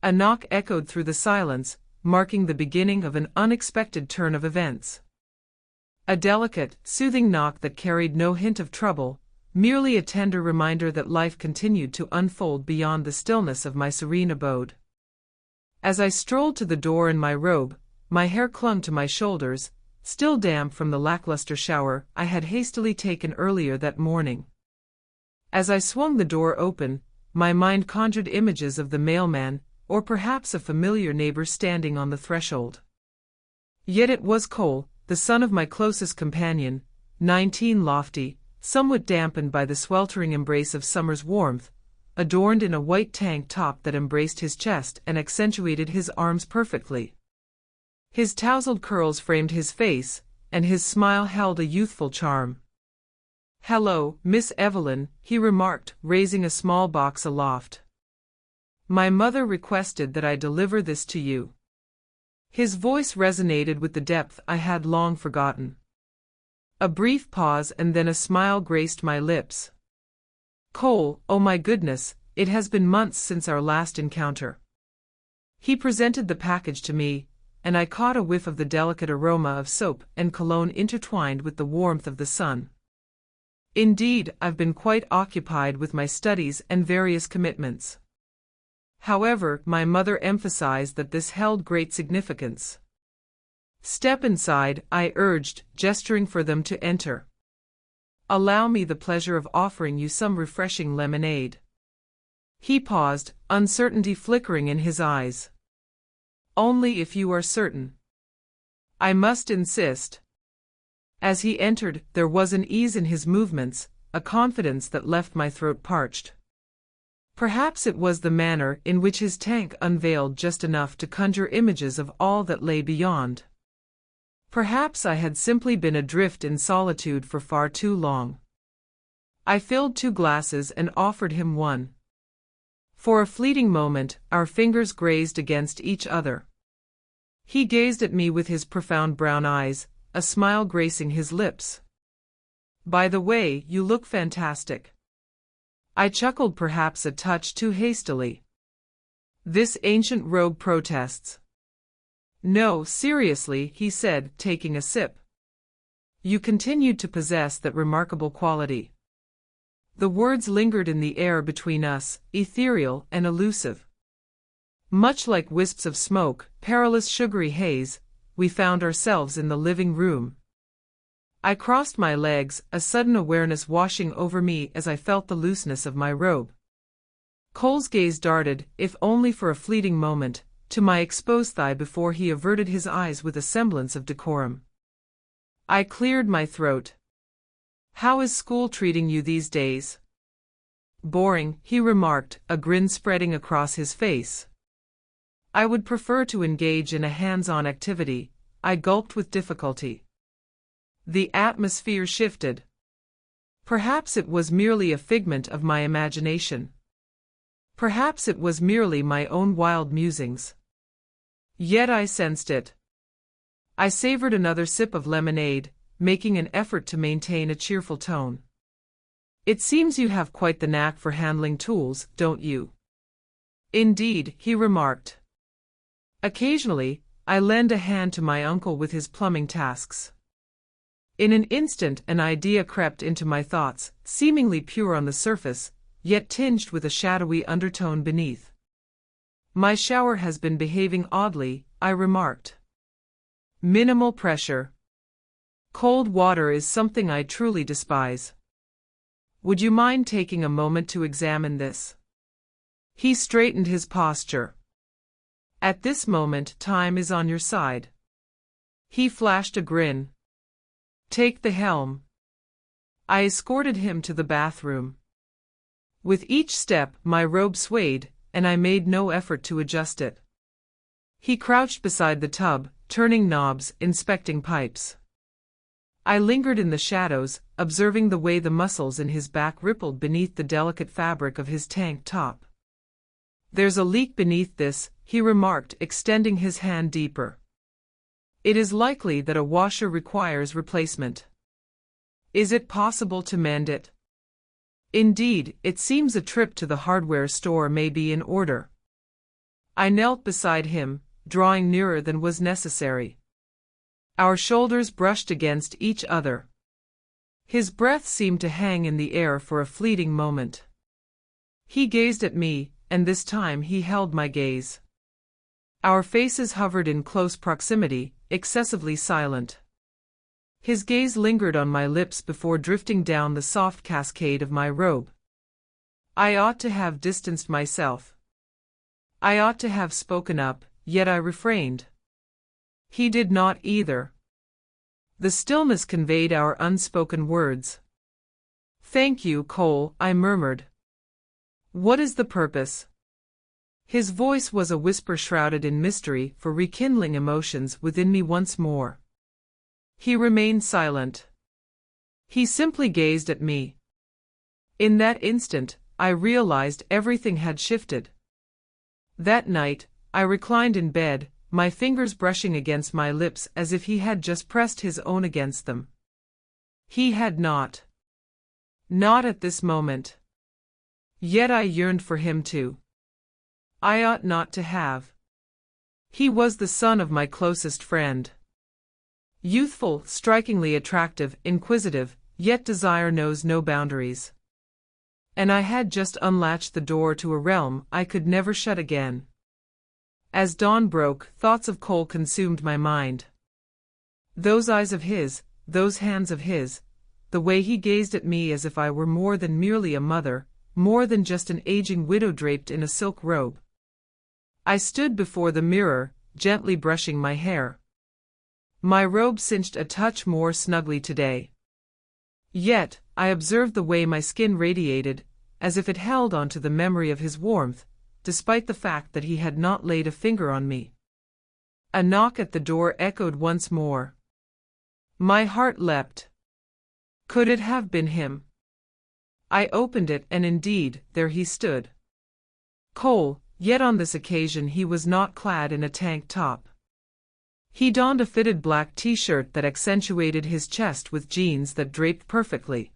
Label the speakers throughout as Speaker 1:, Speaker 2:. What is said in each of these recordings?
Speaker 1: A knock echoed through the silence, marking the beginning of an unexpected turn of events. A delicate, soothing knock that carried no hint of trouble, merely a tender reminder that life continued to unfold beyond the stillness of my serene abode. As I strolled to the door in my robe, my hair clung to my shoulders, still damp from the lackluster shower I had hastily taken earlier that morning. As I swung the door open, my mind conjured images of the mailman, or perhaps a familiar neighbor standing on the threshold. Yet it was Cole, the son of my closest companion, 19, lofty, somewhat dampened by the sweltering embrace of summer's warmth, adorned in a white tank top that embraced his chest and accentuated his arms perfectly. His tousled curls framed his face, and his smile held a youthful charm. "Hello, Miss Evelyn," he remarked, raising a small box aloft. "My mother requested that I deliver this to you." His voice resonated with the depth I had long forgotten. A brief pause and then a smile graced my lips. "Cole, oh my goodness, it has been months since our last encounter." He presented the package to me, and I caught a whiff of the delicate aroma of soap and cologne intertwined with the warmth of the sun. "Indeed, I've been quite occupied with my studies and various commitments." However, my mother emphasized that this held great significance. "Step inside," I urged, gesturing for them to enter. "Allow me the pleasure of offering you some refreshing lemonade." He paused, uncertainty flickering in his eyes. "Only if you are certain." "I must insist." As he entered, there was an ease in his movements, a confidence that left my throat parched. Perhaps it was the manner in which his tank unveiled just enough to conjure images of all that lay beyond. Perhaps I had simply been adrift in solitude for far too long. I filled 2 glasses and offered him one. For a fleeting moment, our fingers grazed against each other. He gazed at me with his profound brown eyes, a smile gracing his lips. "By the way, you look fantastic." I chuckled, perhaps a touch too hastily. "This ancient robe protests." "No, seriously," he said, taking a sip. "You continued to possess that remarkable quality." The words lingered in the air between us, ethereal and elusive. Much like wisps of smoke, perilous sugary haze, we found ourselves in the living room. I crossed my legs, a sudden awareness washing over me as I felt the looseness of my robe. Cole's gaze darted, if only for a fleeting moment, to my exposed thigh before he averted his eyes with a semblance of decorum. I cleared my throat. "How is school treating you these days?" "Boring," he remarked, a grin spreading across his face. "I would prefer to engage in a hands-on activity," I gulped with difficulty. The atmosphere shifted. Perhaps it was merely a figment of my imagination. Perhaps it was merely my own wild musings. Yet I sensed it. I savored another sip of lemonade, making an effort to maintain a cheerful tone. "It seems you have quite the knack for handling tools, don't you?" "Indeed," he remarked. "Occasionally, I lend a hand to my uncle with his plumbing tasks." In an instant an idea crept into my thoughts, seemingly pure on the surface, yet tinged with a shadowy undertone beneath. "My shower has been behaving oddly," I remarked. "Minimal pressure. Cold water is something I truly despise. Would you mind taking a moment to examine this?" He straightened his posture. "At this moment, time is on your side." He flashed a grin. "Take the helm." I escorted him to the bathroom. With each step, my robe swayed, and I made no effort to adjust it. He crouched beside the tub, turning knobs, inspecting pipes. I lingered in the shadows, observing the way the muscles in his back rippled beneath the delicate fabric of his tank top. "There's a leak beneath this," he remarked, extending his hand deeper. "It is likely that a washer requires replacement. Is it possible to mend it?" "Indeed, it seems a trip to the hardware store may be in order." I knelt beside him, drawing nearer than was necessary. Our shoulders brushed against each other. His breath seemed to hang in the air for a fleeting moment. He gazed at me, and this time he held my gaze. Our faces hovered in close proximity, excessively silent. His gaze lingered on my lips before drifting down the soft cascade of my robe. I ought to have distanced myself. I ought to have spoken up, yet I refrained. He did not either. The stillness conveyed our unspoken words. "Thank you, Cole," I murmured. "What is the purpose?" His voice was a whisper shrouded in mystery for rekindling emotions within me once more. He remained silent. He simply gazed at me. In that instant, I realized everything had shifted. That night, I reclined in bed, my fingers brushing against my lips as if he had just pressed his own against them. He had not. Not at this moment. Yet I yearned for him too. I ought not to have. He was the son of my closest friend. Youthful, strikingly attractive, inquisitive, yet desire knows no boundaries. And I had just unlatched the door to a realm I could never shut again. As dawn broke, thoughts of Cole consumed my mind. Those eyes of his, those hands of his, the way he gazed at me as if I were more than merely a mother, more than just an aging widow draped in a silk robe. I stood before the mirror, gently brushing my hair. My robe cinched a touch more snugly today. Yet, I observed the way my skin radiated, as if it held on to the memory of his warmth, despite the fact that he had not laid a finger on me. A knock at the door echoed once more. My heart leapt. Could it have been him? I opened it, and indeed, there he stood. Cole, yet on this occasion he was not clad in a tank top. He donned a fitted black t-shirt that accentuated his chest with jeans that draped perfectly.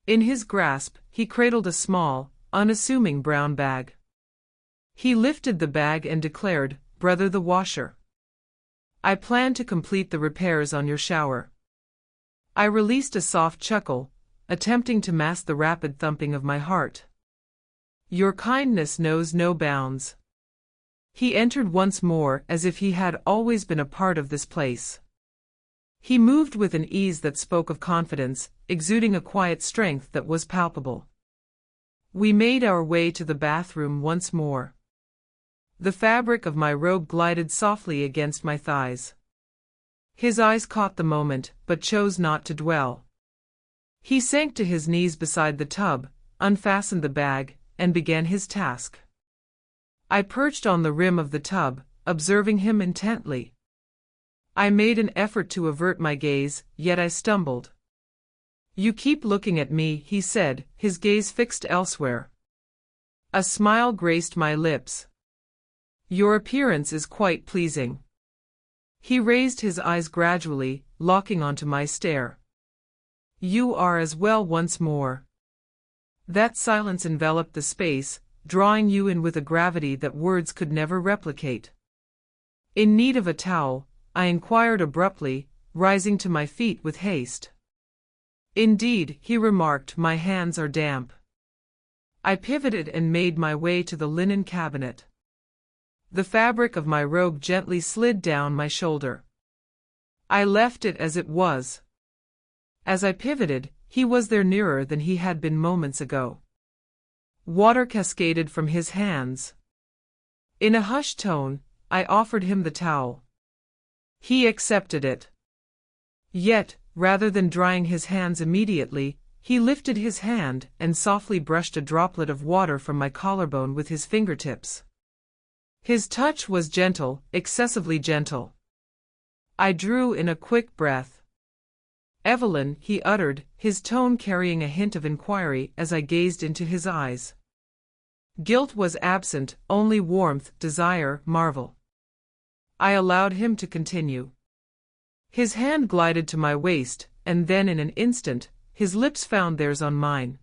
Speaker 1: In his grasp, he cradled a small, unassuming brown bag. He lifted the bag and declared, "Brother the washer. I plan to complete the repairs on your shower." I released a soft chuckle, attempting to mask the rapid thumping of my heart. "Your kindness knows no bounds." He entered once more as if he had always been a part of this place. He moved with an ease that spoke of confidence, exuding a quiet strength that was palpable. We made our way to the bathroom once more. The fabric of my robe glided softly against my thighs. His eyes caught the moment, but chose not to dwell. He sank to his knees beside the tub, unfastened the bag, and began his task. I perched on the rim of the tub, observing him intently. I made an effort to avert my gaze, yet I stumbled. "You keep looking at me," he said, his gaze fixed elsewhere. A smile graced my lips. "Your appearance is quite pleasing." He raised his eyes gradually, locking onto my stare. "You are as well once more." That silence enveloped the space, drawing you in with a gravity that words could never replicate. "In need of a towel?" I inquired abruptly, rising to my feet with haste. "Indeed," he remarked, "my hands are damp." I pivoted and made my way to the linen cabinet. The fabric of my robe gently slid down my shoulder. I left it as it was. As I pivoted, he was there, nearer than he had been moments ago. Water cascaded from his hands. In a hushed tone, I offered him the towel. He accepted it. Yet, rather than drying his hands immediately, he lifted his hand and softly brushed a droplet of water from my collarbone with his fingertips. His touch was gentle, excessively gentle. I drew in a quick breath. "Evelyn," he uttered, his tone carrying a hint of inquiry as I gazed into his eyes. Guilt was absent, only warmth, desire, marvel. I allowed him to continue. His hand glided to my waist, and then in an instant, his lips found theirs on mine.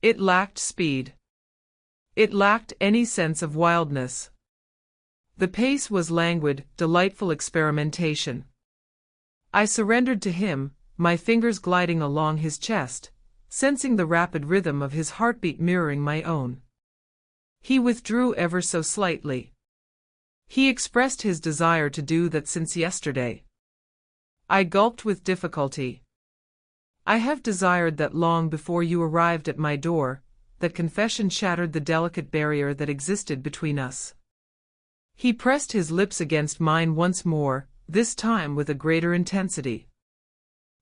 Speaker 1: It lacked speed. It lacked any sense of wildness. The pace was languid, delightful experimentation. I surrendered to him, my fingers gliding along his chest, sensing the rapid rhythm of his heartbeat mirroring my own. He withdrew ever so slightly. He expressed his desire to do that since yesterday. I gulped with difficulty. I have desired that long before you arrived at my door. That confession shattered the delicate barrier that existed between us. He pressed his lips against mine once more, this time with a greater intensity.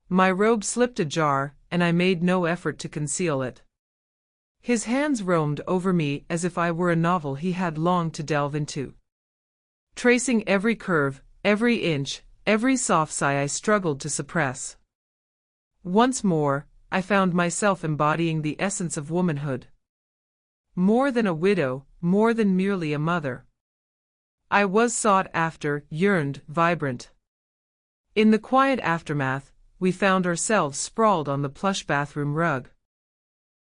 Speaker 1: My robe slipped ajar, and I made no effort to conceal it. His hands roamed over me as if I were a novel he had longed to delve into. Tracing every curve, every inch, every soft sigh I struggled to suppress. Once more, I found myself embodying the essence of womanhood. More than a widow, more than merely a mother. I was sought after, yearned, vibrant. In the quiet aftermath, we found ourselves sprawled on the plush bathroom rug.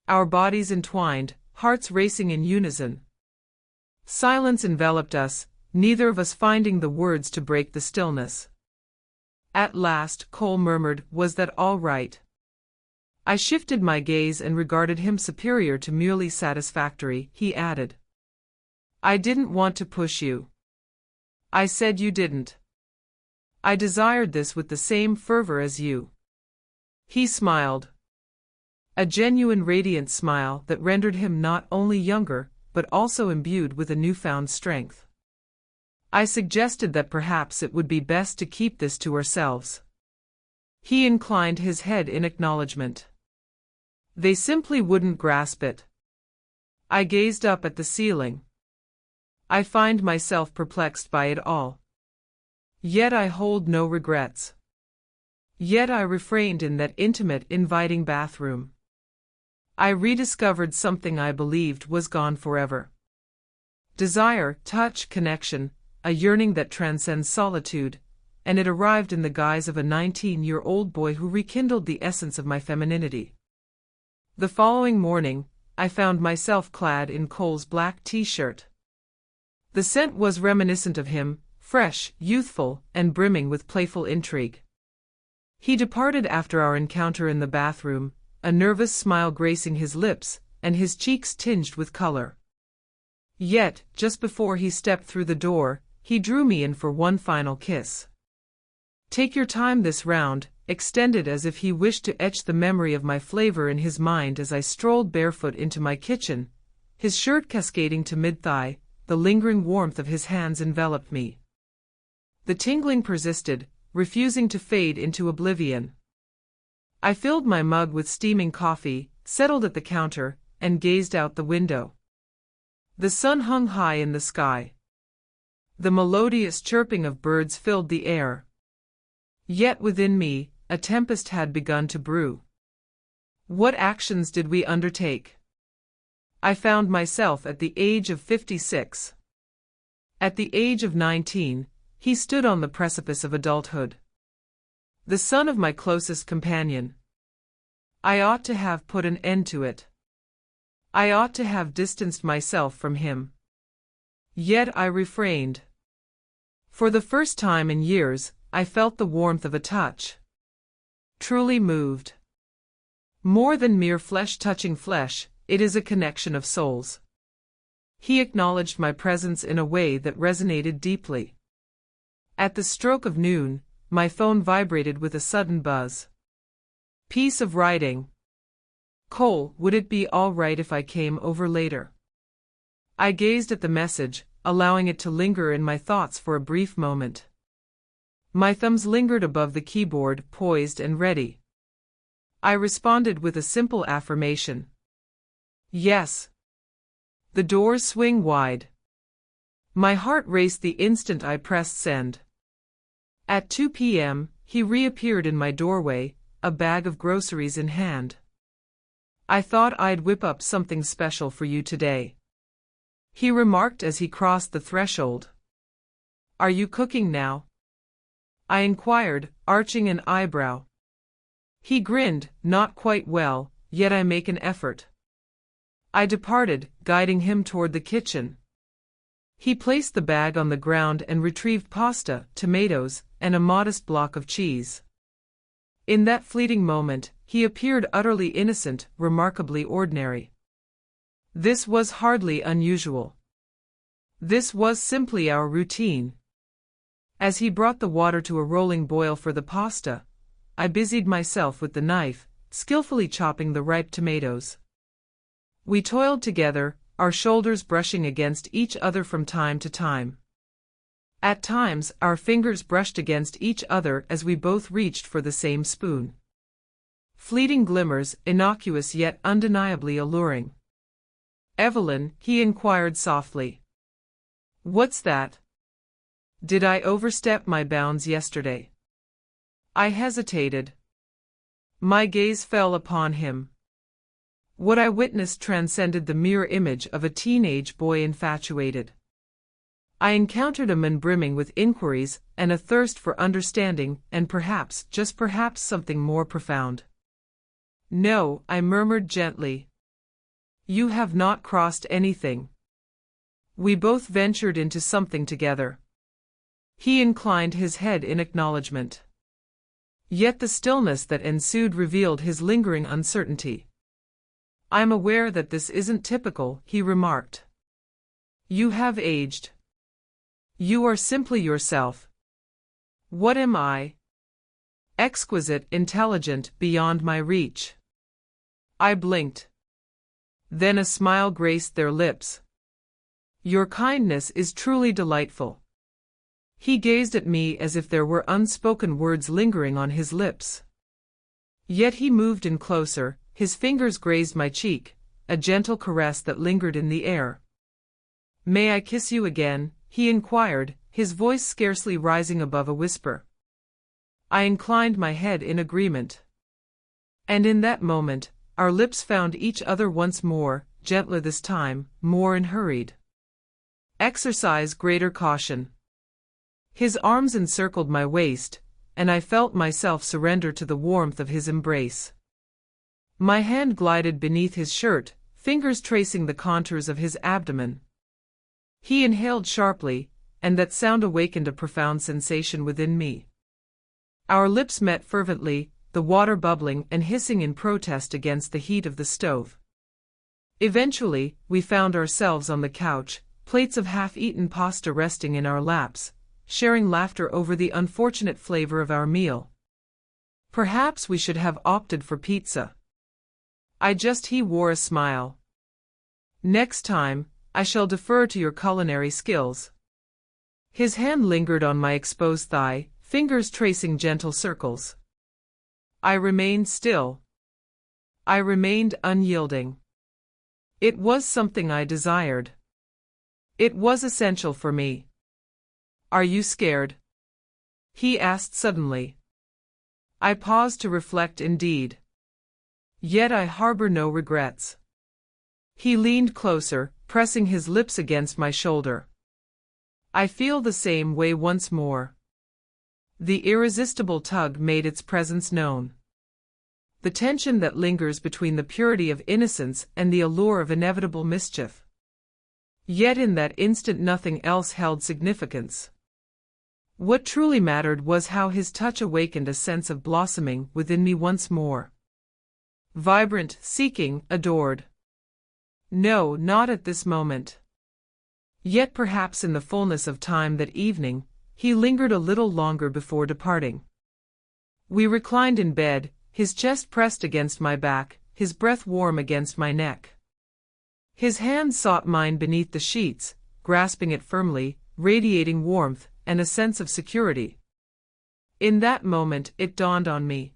Speaker 1: Our bodies entwined, hearts racing in unison. Silence enveloped us, neither of us finding the words to break the stillness. At last, Cole murmured, "Was that all right?" I shifted my gaze and regarded him superior to merely satisfactory. He added, "I didn't want to push you. I said you didn't. I desired this with the same fervor as you." He smiled. A genuine radiant smile that rendered him not only younger, but also imbued with a newfound strength. I suggested that perhaps it would be best to keep this to ourselves. He inclined his head in acknowledgement. They simply wouldn't grasp it. I gazed up at the ceiling. I find myself perplexed by it all. Yet I hold no regrets. Yet I refrained in that intimate, inviting bathroom. I rediscovered something I believed was gone forever. Desire, touch, connection, a yearning that transcends solitude, and it arrived in the guise of a 19-year-old boy who rekindled the essence of my femininity. The following morning, I found myself clad in Cole's black t-shirt. The scent was reminiscent of him, fresh, youthful, and brimming with playful intrigue. He departed after our encounter in the bathroom, a nervous smile gracing his lips, and his cheeks tinged with color. Yet, just before he stepped through the door, he drew me in for one final kiss. "Take your time this round," extended as if he wished to etch the memory of my flavor in his mind as I strolled barefoot into my kitchen, his shirt cascading to mid-thigh. The lingering warmth of his hands enveloped me. The tingling persisted, refusing to fade into oblivion. I filled my mug with steaming coffee, settled at the counter, and gazed out the window. The sun hung high in the sky. The melodious chirping of birds filled the air. Yet within me, a tempest had begun to brew. What actions did we undertake? I found myself at the age of 56. At the age of 19, he stood on the precipice of adulthood. The son of my closest companion. I ought to have put an end to it. I ought to have distanced myself from him. Yet I refrained. For the first time in years, I felt the warmth of a touch. Truly moved. More than mere flesh touching flesh, it is a connection of souls. He acknowledged my presence in a way that resonated deeply. At the stroke of noon, my phone vibrated with a sudden buzz. Piece of writing. "Cole, would it be all right if I came over later?" I gazed at the message, allowing it to linger in my thoughts for a brief moment. My thumbs lingered above the keyboard, poised and ready. I responded with a simple affirmation. Yes. The doors swing wide. My heart raced the instant I pressed send. At 2 p.m., he reappeared in my doorway, a bag of groceries in hand. "I thought I'd whip up something special for you today," he remarked as he crossed the threshold. "Are you cooking now?" I inquired, arching an eyebrow. He grinned, "Not quite well, yet I make an effort." I departed, guiding him toward the kitchen. He placed the bag on the ground and retrieved pasta, tomatoes, and a modest block of cheese. In that fleeting moment, he appeared utterly innocent, remarkably ordinary. This was hardly unusual. This was simply our routine. As he brought the water to a rolling boil for the pasta, I busied myself with the knife, skillfully chopping the ripe tomatoes. We toiled together, our shoulders brushing against each other from time to time. At times, our fingers brushed against each other as we both reached for the same spoon. Fleeting glimmers, innocuous yet undeniably alluring. "Evelyn," he inquired softly. "What's that? Did I overstep my bounds yesterday?" I hesitated. My gaze fell upon him. What I witnessed transcended the mere image of a teenage boy infatuated. I encountered a man brimming with inquiries and a thirst for understanding and perhaps, just perhaps, something more profound. "No," I murmured gently. "You have not crossed anything. We both ventured into something together." He inclined his head in acknowledgement. Yet the stillness that ensued revealed his lingering uncertainty. "I'm aware that this isn't typical," he remarked. "You have aged. You are simply yourself. What am I? Exquisite, intelligent, beyond my reach." I blinked. Then a smile graced their lips. "Your kindness is truly delightful." He gazed at me as if there were unspoken words lingering on his lips. Yet he moved in closer, his fingers grazed my cheek, a gentle caress that lingered in the air. "May I kiss you again?" he inquired, his voice scarcely rising above a whisper. I inclined my head in agreement. And in that moment, our lips found each other once more, gentler this time, more unhurried. "Exercise greater caution." His arms encircled my waist, and I felt myself surrender to the warmth of his embrace. My hand glided beneath his shirt, fingers tracing the contours of his abdomen. He inhaled sharply, and that sound awakened a profound sensation within me. Our lips met fervently, the water bubbling and hissing in protest against the heat of the stove. Eventually, we found ourselves on the couch, plates of half-eaten pasta resting in our laps, sharing laughter over the unfortunate flavor of our meal. Perhaps we should have opted for pizza. He wore a smile. "Next time, I shall defer to your culinary skills." His hand lingered on my exposed thigh, fingers tracing gentle circles. I remained still. I remained unyielding. It was something I desired. It was essential for me. "Are you scared?" he asked suddenly. I paused to reflect indeed. Yet I harbor no regrets. He leaned closer, pressing his lips against my shoulder. "I feel the same way once more." The irresistible tug made its presence known. The tension that lingers between the purity of innocence and the allure of inevitable mischief. Yet in that instant nothing else held significance. What truly mattered was how his touch awakened a sense of blossoming within me once more. Vibrant, seeking, adored. No, not at this moment. Yet perhaps in the fullness of time that evening, he lingered a little longer before departing. We reclined in bed, his chest pressed against my back, his breath warm against my neck. His hand sought mine beneath the sheets, grasping it firmly, radiating warmth and a sense of security. In that moment it dawned on me.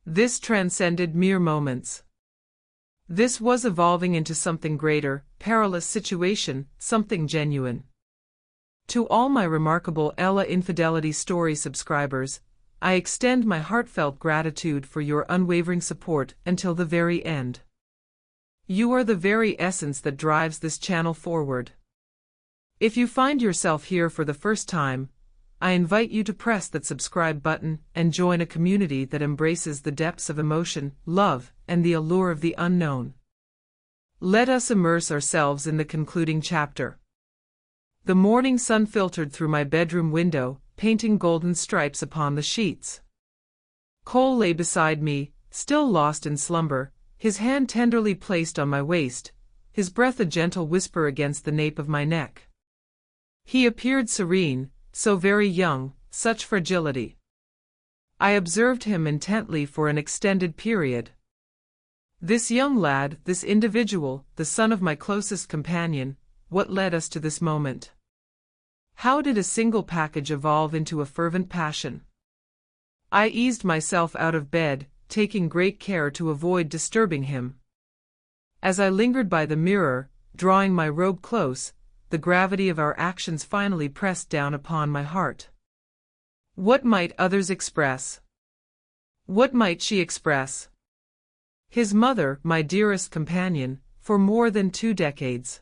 Speaker 1: This transcended mere moments. This was evolving into something greater, perilous situation, something genuine. To all my remarkable Ella Infidelity Story subscribers, I extend my heartfelt gratitude for your unwavering support until the very end. You are the very essence that drives this channel forward. If you find yourself here for the first time, I invite you to press that subscribe button and join a community that embraces the depths of emotion, love, and the allure of the unknown. Let us immerse ourselves in the concluding chapter. The morning sun filtered through my bedroom window, painting golden stripes upon the sheets. Cole lay beside me, still lost in slumber, his hand tenderly placed on my waist, his breath a gentle whisper against the nape of my neck. He appeared serene, so very young, such fragility. I observed him intently for an extended period. This young lad, this individual, the son of my closest companion, what led us to this moment? How did a single package evolve into a fervent passion? I eased myself out of bed, taking great care to avoid disturbing him. As I lingered by the mirror, drawing my robe close, the gravity of our actions finally pressed down upon my heart. What might others express? What might she express? His mother, my dearest companion, for more than 2 decades.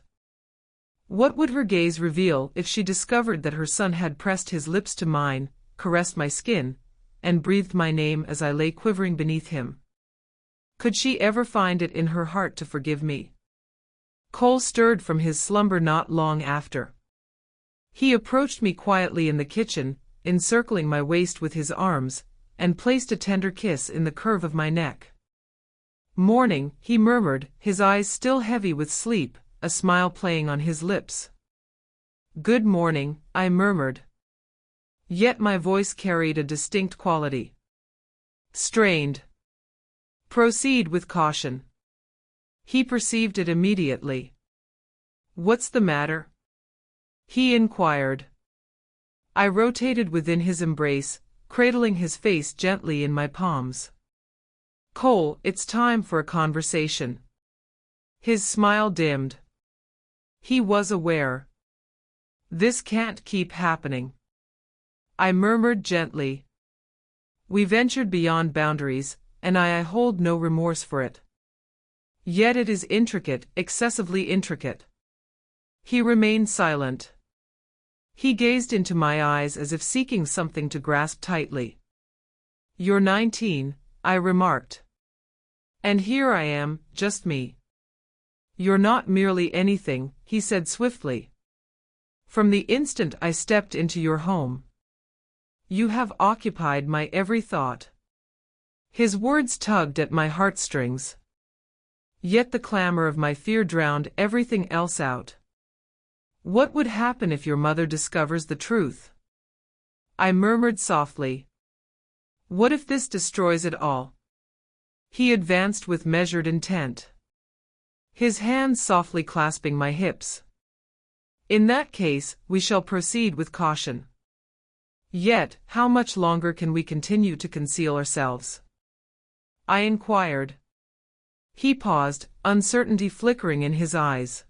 Speaker 1: What would her gaze reveal if she discovered that her son had pressed his lips to mine, caressed my skin, and breathed my name as I lay quivering beneath him? Could she ever find it in her heart to forgive me? Cole stirred from his slumber not long after. He approached me quietly in the kitchen, encircling my waist with his arms, and placed a tender kiss in the curve of my neck. "Morning," he murmured, his eyes still heavy with sleep, a smile playing on his lips. "Good morning," I murmured. Yet my voice carried a distinct quality. Strained. "Proceed with caution." He perceived it immediately. "What's the matter?" he inquired. I rotated within his embrace, cradling his face gently in my palms. "Cole, it's time for a conversation." His smile dimmed. He was aware. "This can't keep happening," I murmured gently. "We ventured beyond boundaries, and I hold no remorse for it. Yet it is intricate, excessively intricate." He remained silent. He gazed into my eyes as if seeking something to grasp tightly. "You're 19, I remarked. And here I am, just me." "You're not merely anything," he said swiftly. "From the instant I stepped into your home, you have occupied my every thought." His words tugged at my heartstrings. Yet the clamor of my fear drowned everything else out. "What would happen if your mother discovers the truth?" I murmured softly. "What if this destroys it all?" He advanced with measured intent, his hands softly clasping my hips. "In that case, we shall proceed with caution. Yet, how much longer can we continue to conceal ourselves?" I inquired. He paused, uncertainty flickering in his eyes.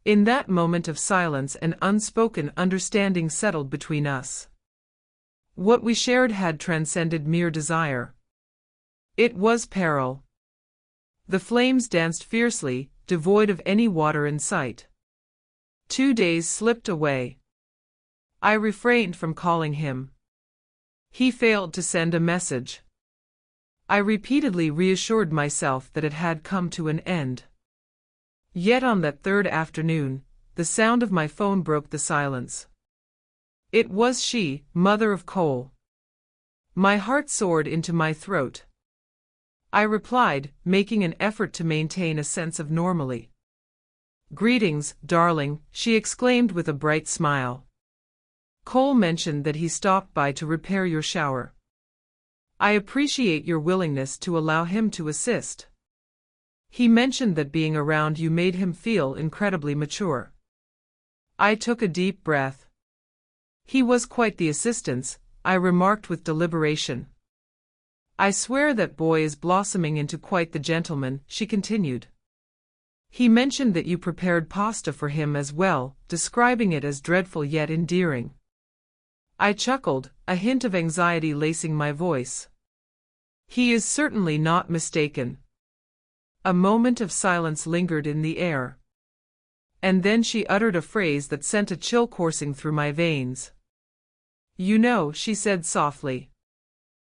Speaker 1: In that moment of silence an unspoken understanding settled between us. What we shared had transcended mere desire. It was peril. The flames danced fiercely, devoid of any water in sight. 2 days slipped away. I refrained from calling him. He failed to send a message. I repeatedly reassured myself that it had come to an end. Yet on that 3rd afternoon, the sound of my phone broke the silence. It was she, mother of Cole. My heart soared into my throat. I replied, making an effort to maintain a sense of normality. "Greetings, darling," she exclaimed with a bright smile. "Cole mentioned that he stopped by to repair your shower. I appreciate your willingness to allow him to assist. He mentioned that being around you made him feel incredibly mature." I took a deep breath. "He was quite the assistance," I remarked with deliberation. "I swear that boy is blossoming into quite the gentleman," she continued. "He mentioned that you prepared pasta for him as well, describing it as dreadful yet endearing." I chuckled, a hint of anxiety lacing my voice. "He is certainly not mistaken." A moment of silence lingered in the air. And then she uttered a phrase that sent a chill coursing through my veins. "You know," she said softly,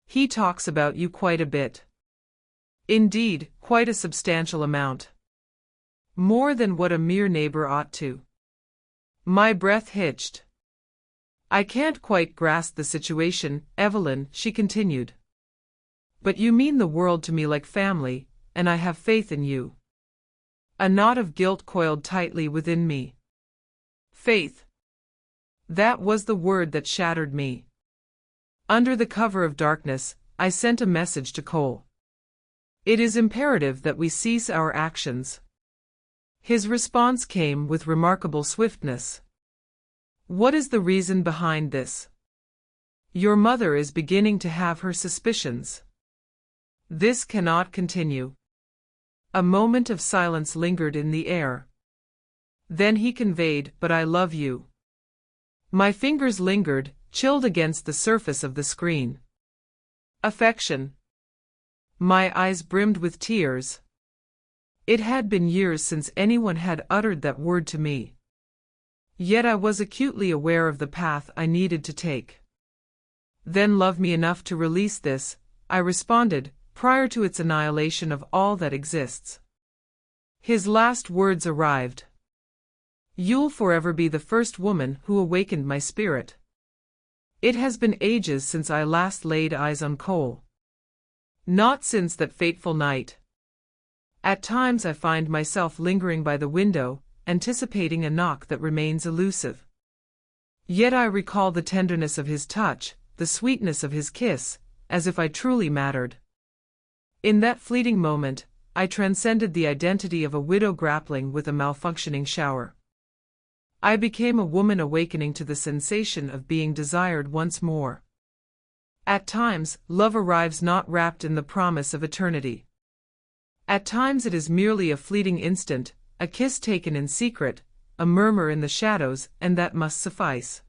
Speaker 1: "he talks about you quite a bit. Indeed, quite a substantial amount. More than what a mere neighbor ought to." My breath hitched. I can't quite grasp the situation, Evelyn, she continued. But you mean the world to me like family, and I have faith in you. A knot of guilt coiled tightly within me. Faith. That was the word that shattered me. Under the cover of darkness, I sent a message to Cole. It is imperative that we cease our actions. His response came with remarkable swiftness. What is the reason behind this? Your mother is beginning to have her suspicions. This cannot continue. A moment of silence lingered in the air. Then he conveyed, but I love you. My fingers lingered, chilled against the surface of the screen. Affection. My eyes brimmed with tears. It had been years since anyone had uttered that word to me. Yet I was acutely aware of the path I needed to take. Then love me enough to release this, I responded, prior to its annihilation of all that exists. His last words arrived. You'll forever be the first woman who awakened my spirit. It has been ages since I last laid eyes on Cole. Not since that fateful night. At times I find myself lingering by the window, anticipating a knock that remains elusive. Yet I recall the tenderness of his touch, the sweetness of his kiss, as if I truly mattered. In that fleeting moment, I transcended the identity of a widow grappling with a malfunctioning shower. I became a woman awakening to the sensation of being desired once more. At times, love arrives not wrapped in the promise of eternity. At times it is merely a fleeting instant, a kiss taken in secret, a murmur in the shadows, and that must suffice.